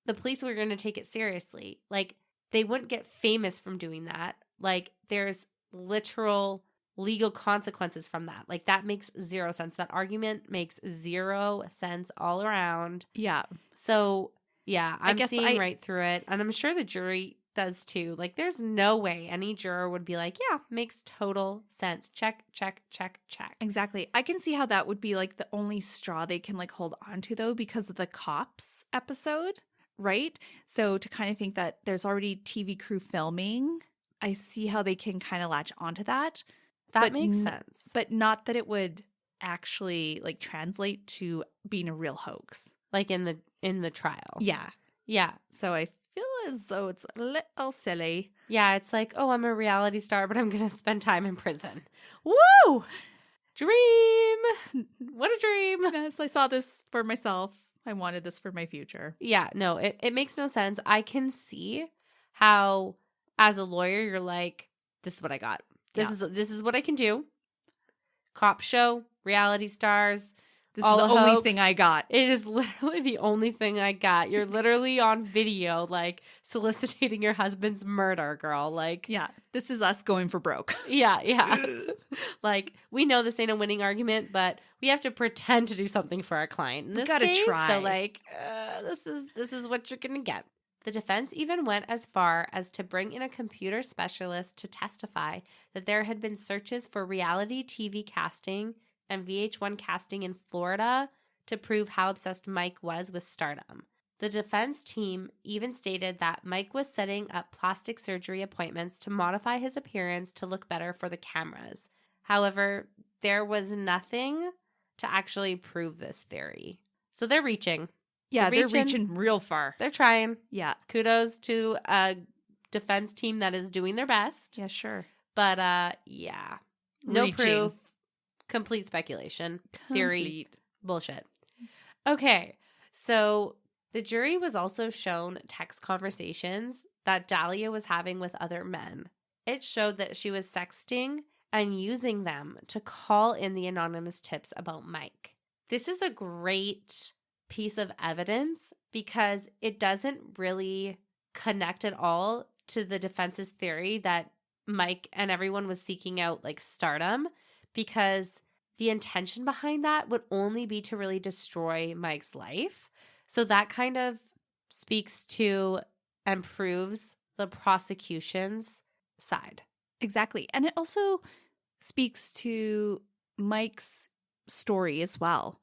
the police were going to take it seriously. Like, they wouldn't get famous from doing that. Like, there's literal legal consequences from that. Like, that makes 0 sense. That argument makes 0 sense all around. Yeah. So, yeah, I'm seeing right through it. And I'm sure the jury does too. Like, there's no way any juror would be like, yeah, makes total sense. Check, check, check, check. Exactly. I can see how that would be like the only straw they can like hold on to though, because of the cops episode, right? So to kind of think that there's already TV crew filming, I see how they can kind of latch onto that. That makes sense. But not that it would actually like translate to being a real hoax. Like in the trial. Yeah. Yeah. So I feel as though it's a little silly. Yeah, it's like, oh, I'm a reality star, but I'm going to spend time in prison. Woo! Dream! What a dream! Yes, I saw this for myself. I wanted this for my future. Yeah, no, it makes no sense. I can see how, as a lawyer, you're like, this is what I got. This is what I can do. Cop show, reality stars. This is the only thing I got. It is literally the only thing I got. You're literally on video, like, soliciting your husband's murder, girl. Like, yeah, this is us going for broke. Yeah. Like, we know this ain't a winning argument, but we have to pretend to do something for our client. In this case, try. So, like, this is what you're gonna get. The defense even went as far as to bring in a computer specialist to testify that there had been searches for reality TV casting and VH1 casting in Florida to prove how obsessed Mike was with stardom. The defense team even stated that Mike was setting up plastic surgery appointments to modify his appearance to look better for the cameras. However, there was nothing to actually prove this theory. So they're reaching. Yeah, they're reaching real far. They're trying. Yeah. Kudos to a defense team that is doing their best. Yeah, sure. But, yeah. No proof. Complete speculation. Theory. Bullshit. Okay. So the jury was also shown text conversations that Dalia was having with other men. It showed that she was sexting and using them to call in the anonymous tips about Mike. This is a great piece of evidence because it doesn't really connect at all to the defense's theory that Mike and everyone was seeking out like stardom, because the intention behind that would only be to really destroy Mike's life. So that kind of speaks to and proves the prosecution's side. Exactly. And it also speaks to Mike's story as well.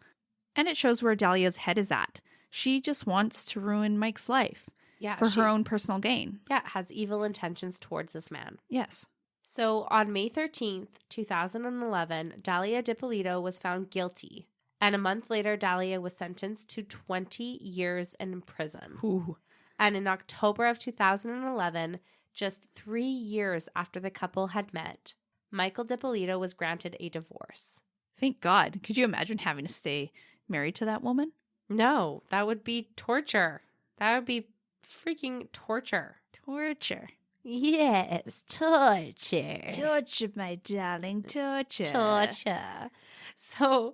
And it shows where Dalia's head is at. She just wants to ruin Mike's life for her own personal gain. Yeah, has evil intentions towards this man. Yes. So on May 13th, 2011, Dalia Dippolito was found guilty. And a month later, Dalia was sentenced to 20 years in prison. Ooh. And in October of 2011, just 3 years after the couple had met, Michael Dippolito was granted a divorce. Thank God. Could you imagine having to stay married to that woman? No, that would be torture. That would be freaking torture. Torture. Yes, torture. Torture, my darling, torture. Torture. So,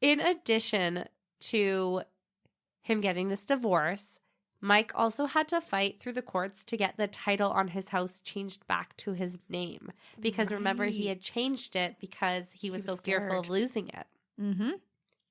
in addition to him getting this divorce, Mike also had to fight through the courts to get the title on his house changed back to his name. Because remember, he had changed it because he was so fearful of losing it. Mm-hmm.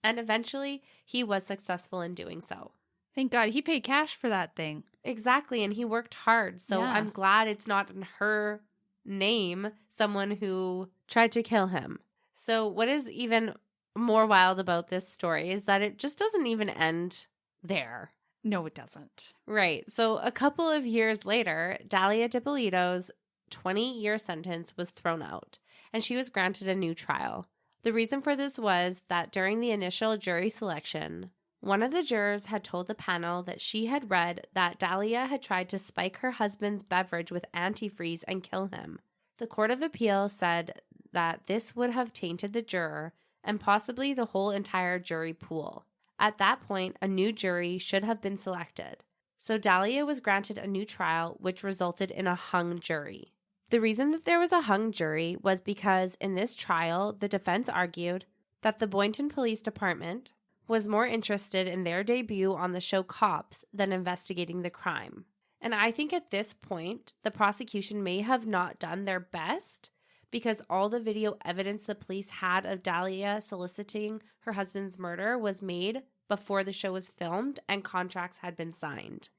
And eventually, he was successful in doing so. Thank God. He paid cash for that thing. Exactly. And he worked hard. So yeah. I'm glad it's not in her name, someone who tried to kill him. So what is even more wild about this story is that it just doesn't even end there. No, it doesn't. Right. So a couple of years later, Dalia Dippolito's 20-year sentence was thrown out, and she was granted a new trial. The reason for this was that during the initial jury selection, one of the jurors had told the panel that she had read that Dalia had tried to spike her husband's beverage with antifreeze and kill him. The Court of Appeal said that this would have tainted the juror and possibly the whole entire jury pool. At that point, a new jury should have been selected. So Dalia was granted a new trial, which resulted in a hung jury. The reason that there was a hung jury was because in this trial, the defense argued that the Boynton Police Department was more interested in their debut on the show Cops than investigating the crime. And I think at this point, the prosecution may have not done their best because all the video evidence the police had of Dalia soliciting her husband's murder was made before the show was filmed and contracts had been signed.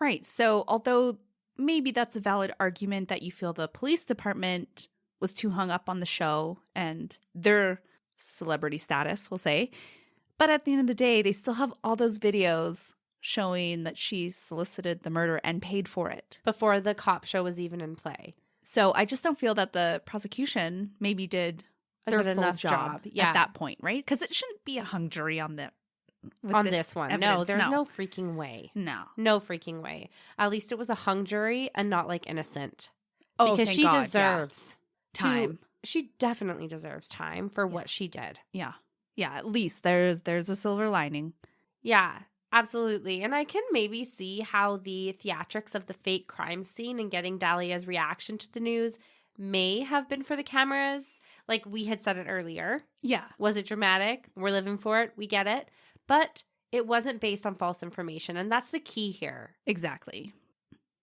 Right. So although maybe that's a valid argument that you feel the police department was too hung up on the show and their celebrity status, we'll say. But at the end of the day, they still have all those videos showing that she solicited the murder and paid for it. Before the cop show was even in play. So I just don't feel that the prosecution maybe did their good full enough job Yeah. at that point, right? Because it shouldn't be a hung jury on this one. evidence. No, there's no freaking way. No. No freaking way. At least it was a hung jury and not like innocent. Oh, because thank she God, deserves time. She definitely deserves time for what she did. Yeah. Yeah, at least there's a silver lining. Yeah, absolutely. And I can maybe see how the theatrics of the fake crime scene and getting Dalia's reaction to the news may have been for the cameras. Like we had said it earlier. Yeah. Was it dramatic? We're living for it. We get it. But it wasn't based on false information. And that's the key here. Exactly.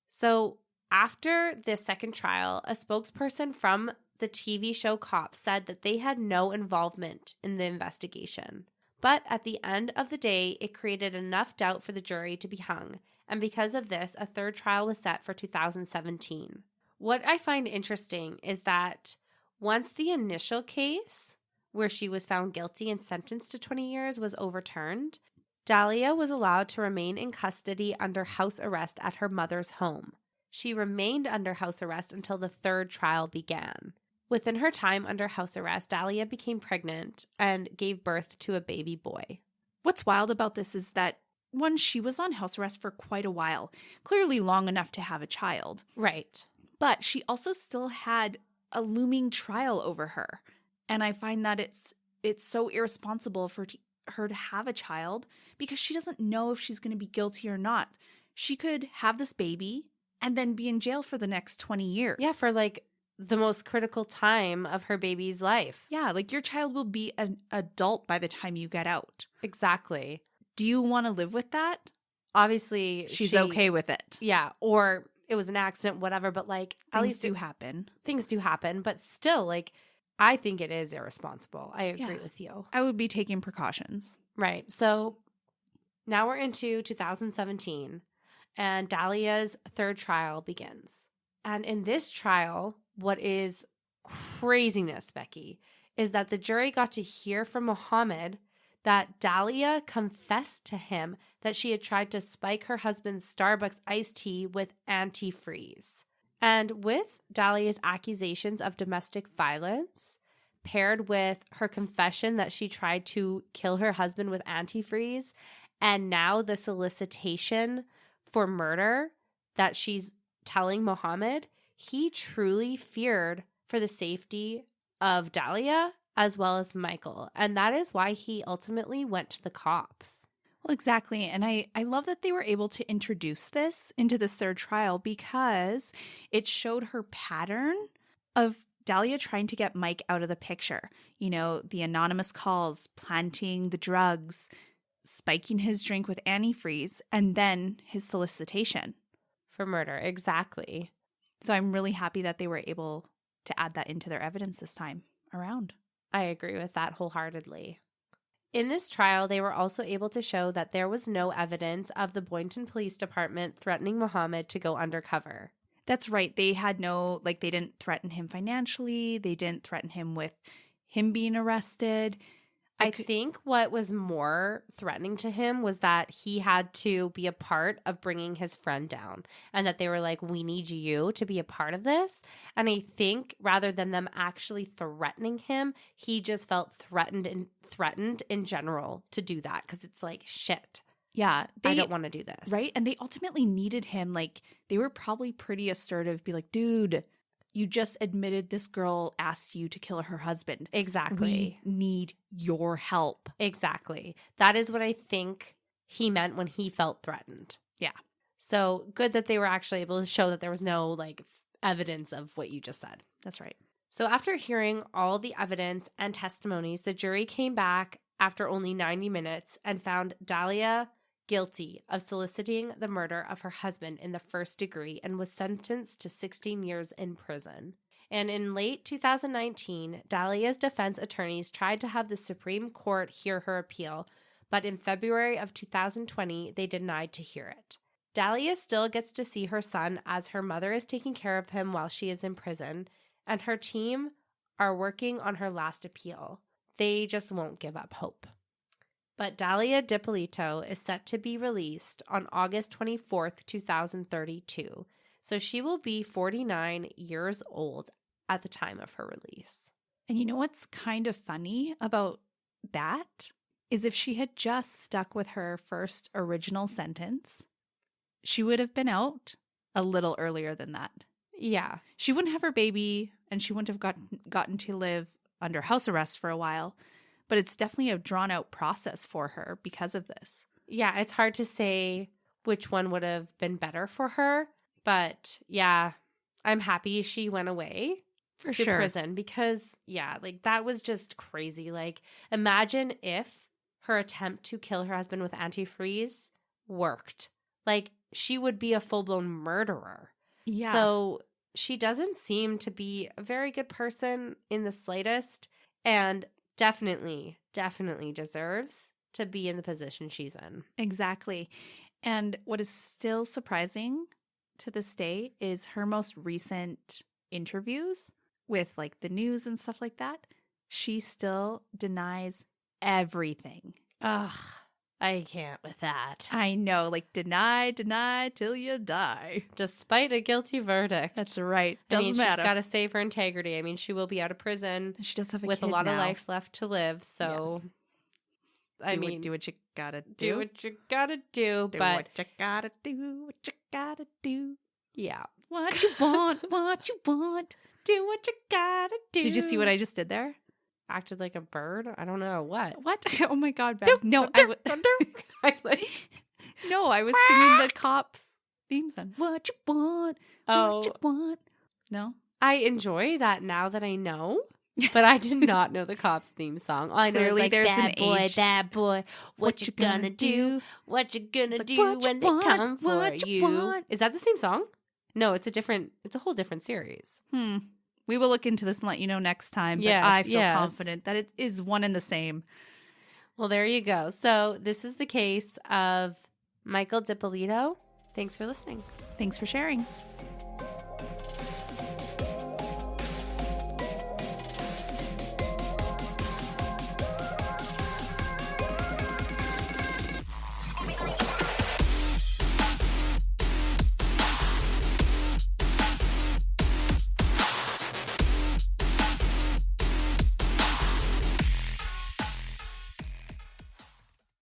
So after this second trial, a spokesperson from the TV show Cops said that they had no involvement in the investigation. But at the end of the day, it created enough doubt for the jury to be hung. And because of this, a third trial was set for 2017. What I find interesting is that once the initial case, where she was found guilty and sentenced to 20 years, was overturned, Dalia was allowed to remain in custody under house arrest at her mother's home. She remained under house arrest until the third trial began. Within her time under house arrest, Dalia became pregnant and gave birth to a baby boy. What's wild about this is that, one, she was on house arrest for quite a while, clearly long enough to have a child. Right. But she also still had a looming trial over her. And I find that it's so irresponsible for her to have a child because she doesn't know if she's going to be guilty or not. She could have this baby and then be in jail for the next 20 years. Yeah, for like the most critical time of her baby's life. Yeah, like your child will be an adult by the time you get out. Exactly. Do you want to live with that? Obviously, she's okay with it. Yeah, or it was an accident, whatever, but like at least do happen. Things do happen, but still, like, I think it is irresponsible. I agree with you. I would be taking precautions. Right. So now we're into 2017, and Dalia's third trial begins. And in this trial, what is craziness, Becky, is that the jury got to hear from Mohammed that Dalia confessed to him that she had tried to spike her husband's Starbucks iced tea with antifreeze. And with Dalia's accusations of domestic violence, paired with her confession that she tried to kill her husband with antifreeze, and now the solicitation for murder that she's telling Mohammed, he truly feared for the safety of Dalia as well as Michael. And that is why he ultimately went to the cops. Well, exactly. And I love that they were able to introduce this into this third trial because it showed her pattern of Dalia trying to get Mike out of the picture. You know, the anonymous calls, planting the drugs, spiking his drink with antifreeze, and then his solicitation. For murder, exactly. So I'm really happy that they were able to add that into their evidence this time around. I agree with that wholeheartedly. In this trial, they were also able to show that there was no evidence of the Boynton Police Department threatening Mohammed to go undercover. That's right. They had no, they didn't threaten him financially. They didn't threaten him with him being arrested. I think what was more threatening to him was that he had to be a part of bringing his friend down, and that they were like, we need you to be a part of this. And I think rather than them actually threatening him, he just felt threatened in general to do that, because it's like, shit. Yeah. I don't want to do this. Right. And they ultimately needed him. They were probably pretty assertive, be like, dude, you just admitted this girl asked you to kill her husband. Exactly. We need your help. Exactly. That is what I think he meant when he felt threatened. Yeah. So good that they were actually able to show that there was no evidence of what you just said. That's right. So after hearing all the evidence and testimonies, the jury came back after only 90 minutes and found Dalia guilty of soliciting the murder of her husband in the first degree and was sentenced to 16 years in prison. And in late 2019, Dalia's defense attorneys tried to have the Supreme Court hear her appeal, but in February of 2020, they denied to hear it. Dalia still gets to see her son as her mother is taking care of him while she is in prison, and her team are working on her last appeal. They just won't give up hope. But Dalia Dippolito is set to be released on August 24th, 2032. So she will be 49 years old at the time of her release. And you know what's kind of funny about that is if she had just stuck with her first original sentence, she would have been out a little earlier than that. Yeah. She wouldn't have her baby, and she wouldn't have gotten to live under house arrest for a while. But it's definitely a drawn-out process for her because of this. Yeah, it's hard to say which one would have been better for her. But yeah, I'm happy she went away to prison because, yeah, like that was just crazy. Like, imagine if her attempt to kill her husband with antifreeze worked. Like, she would be a full-blown murderer. Yeah. So she doesn't seem to be a very good person in the slightest, and definitely deserves to be in the position she's in. Exactly. And what is still surprising to this day is her most recent interviews with like the news and stuff like that. She still denies everything. Ugh, I can't with that. I know, like deny till you die. Despite a guilty verdict. That's right. Doesn't matter. She's got to save her integrity. I mean, she will be out of prison. She does have a with kid a lot now. of life left to live. So, Yes. do what you gotta do. Do what you gotta do. Do But what you gotta do. What you gotta do. yeah, What you want. What you want. do what you gotta do. Did you see what I just did there? Acted like a bird? I don't know what. What? Oh my God, Beth. No, I was singing the Cops theme song. What you want? What you want? No? I enjoy that now that I know, but I did not know the Cops theme song. All I know is Clearly like, there's bad an boy, aged- bad boy, what you gonna do? What you gonna like, do what when you they want? come for What you you? want? Is that the same song? No, it's a whole different series. We will look into this and let you know next time. But Yes, I feel yes. confident that it is one and the same. Well, there you go. So this is the case of Michael Dippolito. Thanks for listening. Thanks for sharing.